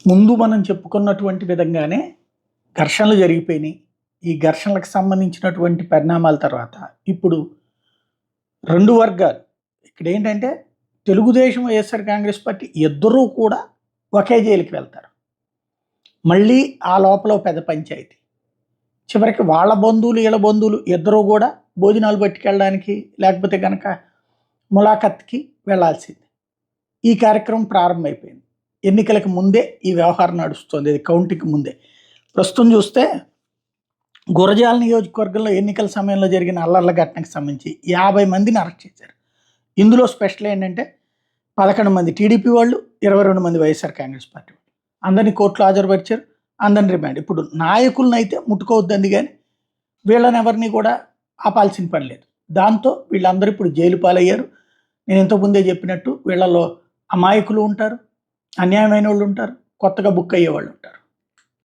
ముందు మనం చెప్పుకున్నటువంటి విధంగానే ఘర్షణలు జరిగిపోయినాయి. ఈ ఘర్షణలకు సంబంధించినటువంటి పరిణామాల తర్వాత ఇప్పుడు 2 వర్గాలు ఇక్కడేంటంటే తెలుగుదేశం, వైఎస్ఆర్ కాంగ్రెస్ పార్టీ ఇద్దరూ కూడా ఒకే జైలుకి వెళ్తారు. మళ్ళీ ఆ లోపల ఓ పెద్ద పంచాయతీ. చివరికి వాళ్ళ బంధువులు, వీళ్ళ బంధువులు ఇద్దరూ కూడా భోజనాలు పట్టుకెళ్ళడానికి లేకపోతే కనుక ములాఖత్కి వెళ్ళాల్సింది. ఈ కార్యక్రమం ప్రారంభమైపోయింది. ఎన్నికలకు ముందే ఈ వ్యవహారం నడుస్తుంది. ఇది కౌంటింగ్కి ముందే. ప్రస్తుతం చూస్తే గురజాల నియోజకవర్గంలో ఎన్నికల సమయంలో జరిగిన అల్లర్ల ఘటనకు సంబంధించి 50 మందిని అరెస్ట్ చేశారు. ఇందులో స్పెషల్ ఏంటంటే 11 మంది టీడీపీ వాళ్ళు, 22 మంది వైఎస్ఆర్ కాంగ్రెస్ పార్టీ వాళ్ళు. అందరినీ కోర్టులో హాజరుపరిచారు, అందరిని రిమాండ్. ఇప్పుడు నాయకులను అయితే ముట్టుకోవద్దంది, కానీ వీళ్ళని ఎవరిని కూడా ఆపాల్సిన పని లేదు. దాంతో వీళ్ళందరూ ఇప్పుడు జైలు పాలయ్యారు. నేను ఇంతకుముందే చెప్పినట్టు వీళ్ళలో అమాయకులు ఉంటారు, అన్యాయమైన వాళ్ళు ఉంటారు, కొత్తగా బుక్ అయ్యే వాళ్ళు ఉంటారు.